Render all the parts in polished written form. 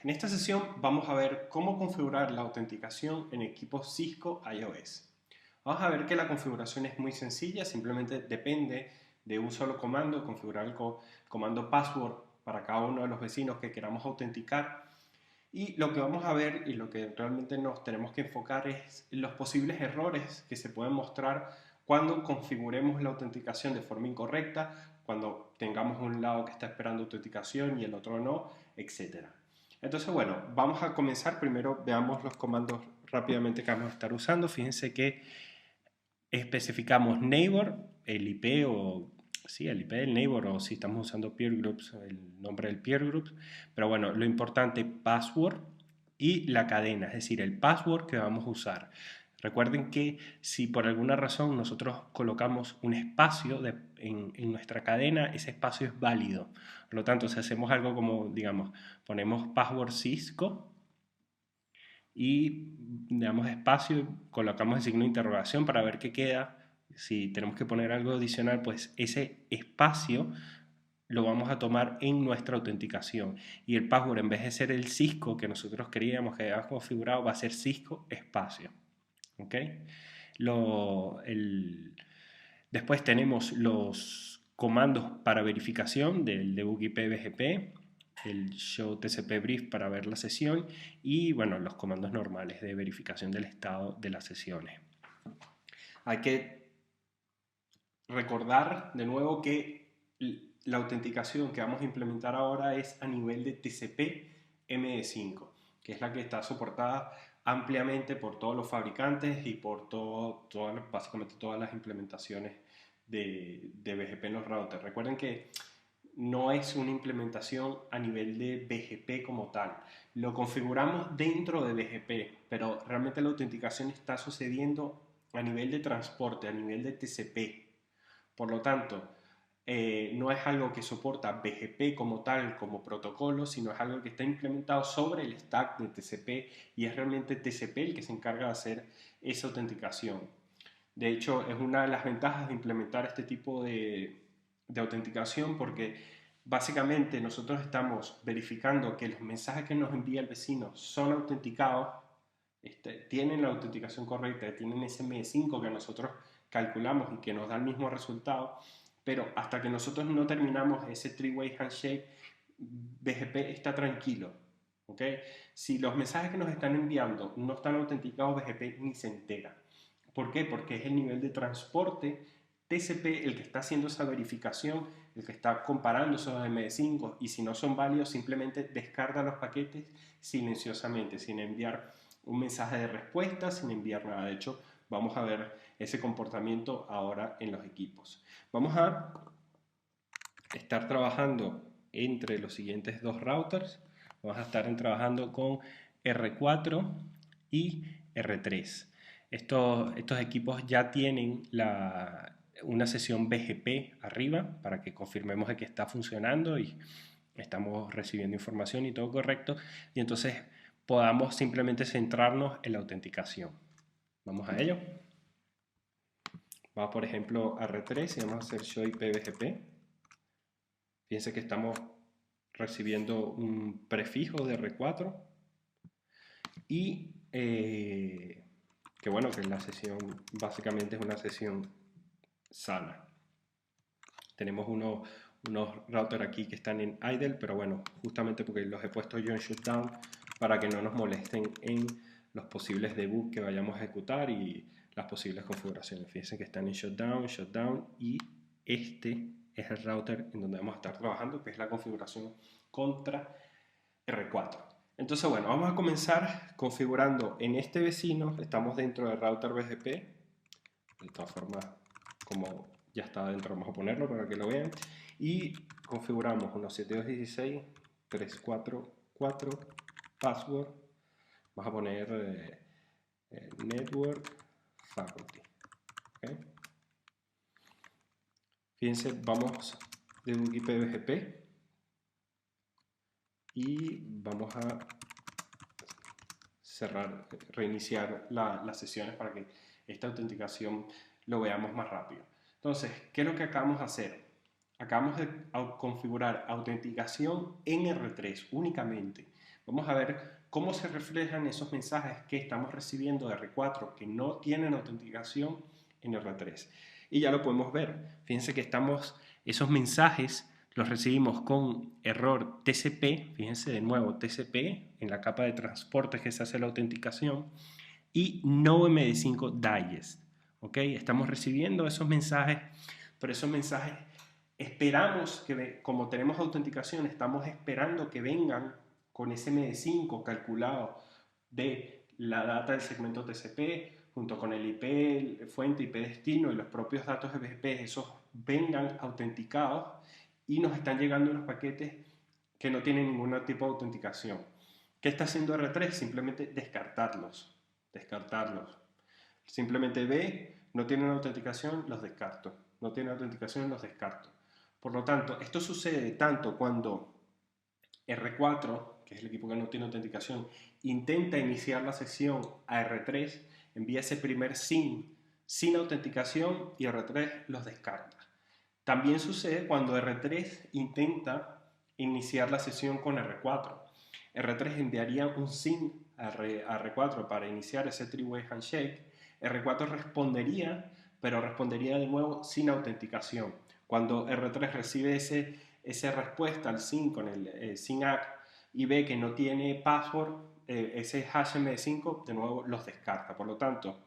En esta sesión vamos a ver cómo configurar la autenticación en equipos Cisco iOS. Vamos a ver que la configuración es muy sencilla, simplemente depende de un solo comando, configurar el comando password para cada uno de los vecinos que queramos autenticar. Y lo que vamos a ver y lo que realmente nos tenemos que enfocar es los posibles errores que se pueden mostrar cuando configuremos la autenticación de forma incorrecta, cuando tengamos un lado que está esperando autenticación y el otro no, etc. Entonces, bueno, vamos a comenzar. Primero veamos los comandos rápidamente que vamos a estar usando. Fíjense que especificamos neighbor, el IP o sí, el IP del neighbor, o si estamos usando peer groups, el nombre del peer group. Pero bueno, lo importante, password y la cadena, es decir, el password que vamos a usar. Recuerden que si por alguna razón nosotros colocamos un espacio en nuestra cadena, ese espacio es válido. Por lo tanto, si hacemos algo como, digamos, ponemos password Cisco y damos espacio, colocamos el signo de interrogación para ver qué queda. Si tenemos que poner algo adicional, pues ese espacio lo vamos a tomar en nuestra autenticación. Y el password, en vez de ser el Cisco que nosotros queríamos que hayamos configurado, va a ser Cisco espacio. ¿Ok? Después tenemos los comandos para verificación del debug IP BGP, el show TCP brief para ver la sesión y bueno, los comandos normales de verificación del estado de las sesiones. Hay que recordar de nuevo que la autenticación que vamos a implementar ahora es a nivel de TCP MD5, que es la que está soportada ampliamente por todos los fabricantes y por básicamente todas las implementaciones de BGP en los routers. Recuerden que no es una implementación a nivel de BGP como tal. Lo configuramos dentro de BGP, pero realmente la autenticación está sucediendo a nivel de transporte, a nivel de TCP. Por lo tanto, no es algo que soporta BGP como tal, como protocolo, sino es algo que está implementado sobre el stack de TCP y es realmente TCP el que se encarga de hacer esa autenticación. De hecho, es una de las ventajas de implementar este tipo de autenticación porque básicamente nosotros estamos verificando que los mensajes que nos envía el vecino son autenticados, tienen la autenticación correcta, tienen ese MD5 que nosotros calculamos y que nos da el mismo resultado, pero hasta que nosotros no terminamos ese three-way handshake, BGP está tranquilo. ¿Okay? Si los mensajes que nos están enviando no están autenticados, BGP ni se entera. ¿Por qué? Porque es el nivel de transporte TCP el que está haciendo esa verificación, el que está comparando esos MD5 y si no son válidos simplemente descarga los paquetes silenciosamente, sin enviar un mensaje de respuesta, sin enviar nada. De hecho, vamos a ver ese comportamiento ahora en los equipos. Vamos a estar trabajando entre los siguientes dos routers. Vamos a estar trabajando con R4 y R3. Estos equipos ya tienen una sesión BGP arriba para que confirmemos de que está funcionando y estamos recibiendo información y todo correcto. Y entonces podamos simplemente centrarnos en la autenticación. Vamos a ello. Vamos por ejemplo a R3 y vamos a hacer show IP BGP. Fíjense que estamos recibiendo un prefijo de R4 y que bueno, que la sesión básicamente es una sesión sana. Tenemos unos routers aquí que están en idle, pero bueno, justamente porque los he puesto yo en shutdown para que no nos molesten en los posibles debugs que vayamos a ejecutar y las posibles configuraciones. Fíjense que están en shutdown y este es el router en donde vamos a estar trabajando, que es la configuración contra R4. Entonces, bueno, vamos a comenzar configurando en este vecino, estamos dentro del router BGP, de todas formas, como ya está dentro, vamos a ponerlo para que lo vean, y configuramos 172.16.344 password, vamos a poner network faculty. ¿Okay? Fíjense, vamos de un IP BGP y vamos a cerrar, reiniciar las sesiones para que esta autenticación lo veamos más rápido. Entonces, ¿qué es lo que acabamos de hacer? Acabamos de configurar autenticación en R3 únicamente. Vamos a ver cómo se reflejan esos mensajes que estamos recibiendo de R4 que no tienen autenticación en R3. Y ya lo podemos ver. Fíjense que esos mensajes los recibimos con error TCP, fíjense de nuevo TCP en la capa de transporte que se hace la autenticación, y no MD5 Digest. ¿Ok? Estamos recibiendo esos mensajes, pero esos mensajes esperamos que, como tenemos autenticación, estamos esperando que vengan con ese MD5 calculado de la data del segmento TCP, junto con el IP fuente, IP destino y los propios datos de BGP, esos vengan autenticados y nos están llegando unos paquetes que no tienen ningún tipo de autenticación. ¿Qué está haciendo R3? Simplemente descartarlos. Simplemente ve, no tienen autenticación, los descarto. No tienen autenticación, los descarto. Por lo tanto, esto sucede tanto cuando R4, que es el equipo que no tiene autenticación, intenta iniciar la sesión a R3, envía ese primer SYN sin autenticación y R3 los descarta. También sucede cuando R3 intenta iniciar la sesión con R4. R3 enviaría un SYN a R4 para iniciar ese three-way handshake. R4 respondería, pero respondería de nuevo sin autenticación. Cuando R3 recibe esa respuesta al SYN con el SYN ACK y ve que no tiene password, ese hash MD5 de nuevo los descarta. Por lo tanto,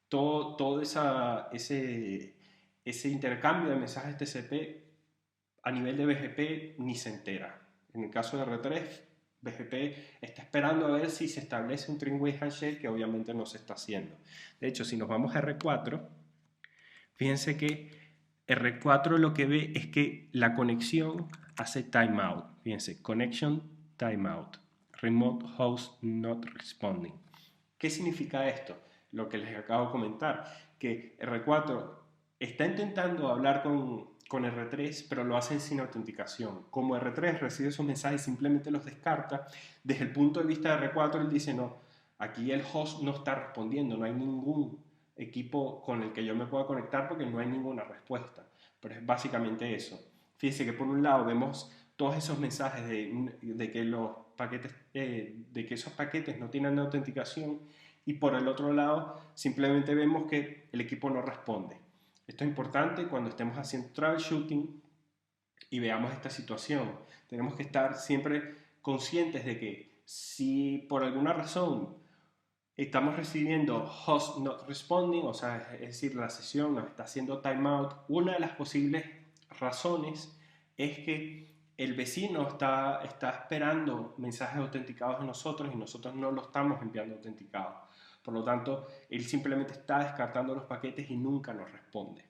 todo ese intercambio de mensajes TCP a nivel de BGP ni se entera. En el caso de R3, BGP está esperando a ver si se establece un three-way handshake, que obviamente no se está haciendo. De hecho, si nos vamos a R4, fíjense que R4 lo que ve es que la conexión hace timeout. Fíjense, connection timeout, remote host not responding. ¿Qué significa esto? Lo que les acabo de comentar, que R4 está intentando hablar con R3, pero lo hacen sin autenticación. Como R3 recibe esos mensajes y simplemente los descarta, desde el punto de vista de R4 él dice, no, aquí el host no está respondiendo, no hay ningún equipo con el que yo me pueda conectar porque no hay ninguna respuesta. Pero es básicamente eso. Fíjense que por un lado vemos todos esos mensajes de que los paquetes, de que esos paquetes no tienen autenticación, y por el otro lado simplemente vemos que el equipo no responde. Esto es importante cuando estemos haciendo troubleshooting y veamos esta situación. Tenemos que estar siempre conscientes de que si por alguna razón estamos recibiendo host not responding, o sea, es decir, la sesión nos está haciendo timeout, una de las posibles razones es que el vecino está esperando mensajes autenticados de nosotros y nosotros no lo estamos enviando autenticados. Por lo tanto, él simplemente está descartando los paquetes y nunca nos responde.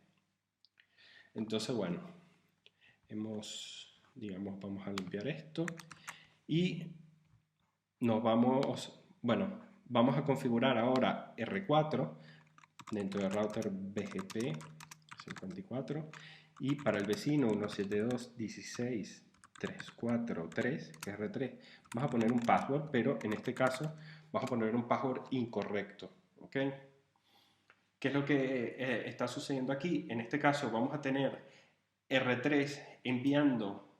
Entonces, bueno, digamos, vamos a limpiar esto y nos vamos, bueno, vamos a configurar ahora R4 dentro del router BGP 54 y para el vecino 172.16.343, que es R3, vamos a poner un password, pero en este caso vamos a poner un password incorrecto. ¿Ok? ¿Qué es lo que está sucediendo aquí? En este caso vamos a tener R3 enviando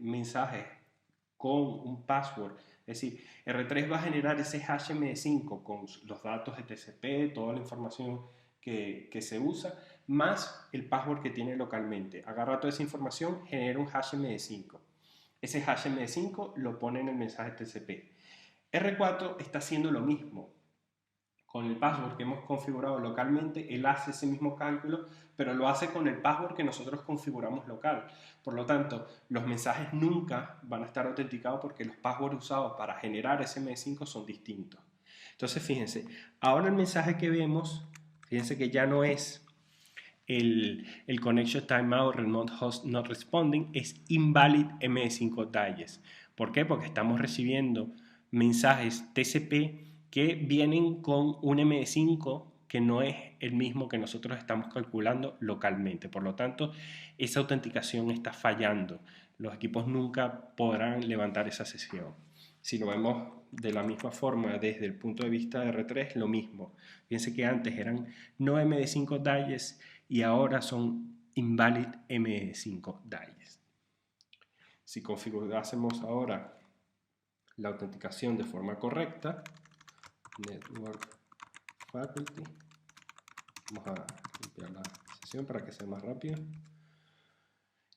mensajes con un password. Es decir, R3 va a generar ese hash MD5 con los datos de TCP, toda la información que se usa, más el password que tiene localmente. Agarra toda esa información, genera un hash MD5. Ese hash MD5 lo pone en el mensaje TCP. R4 está haciendo lo mismo. Con el password que hemos configurado localmente, él hace ese mismo cálculo, pero lo hace con el password que nosotros configuramos local. Por lo tanto, los mensajes nunca van a estar autenticados porque los passwords usados para generar ese MD5 son distintos. Entonces, fíjense, ahora el mensaje que vemos, fíjense que ya no es el connection timeout remote host not responding, es invalid MD5 digest. ¿Por qué? Porque estamos recibiendo mensajes TCP que vienen con un MD5 que no es el mismo que nosotros estamos calculando localmente. Por lo tanto, esa autenticación está fallando. Los equipos nunca podrán levantar esa sesión. Si lo vemos de la misma forma desde el punto de vista de R3, lo mismo. Fíjense que antes eran no MD5 digest y ahora son invalid MD5 digest. Si configurásemos ahora la autenticación de forma correcta. Network faculty. Vamos a limpiar la sesión para que sea más rápido.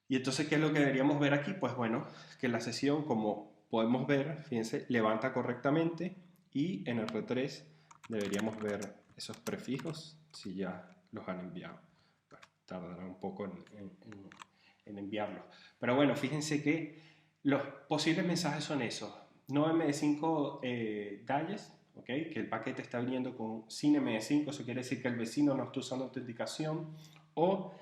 Y entonces, ¿qué es lo que deberíamos ver aquí? Pues bueno, que la sesión, como podemos ver, fíjense, levanta correctamente, y en R3 deberíamos ver esos prefijos si ya los han enviado. Bueno, tardará un poco en enviarlos. Pero bueno, fíjense que los posibles mensajes son esos. No MD5 Digest, ¿okay? Que el paquete está viniendo sin MD5, eso quiere decir que el vecino no está usando autenticación, o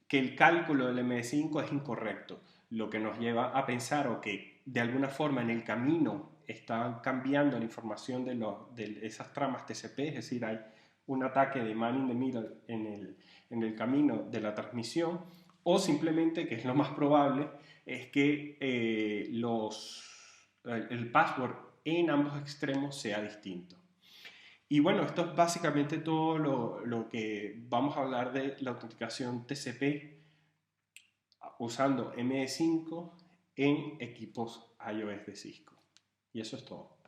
que el cálculo del MD5 es incorrecto, lo que nos lleva a pensar o que de alguna forma en el camino están cambiando la información de esas tramas TCP, es decir, hay un ataque de man in the middle en el camino de la transmisión, o simplemente, que es lo más probable, es que el password en ambos extremos sea distinto. Y bueno, esto es básicamente todo lo que vamos a hablar de la autenticación TCP usando MD5 en equipos iOS de Cisco. Y eso es todo.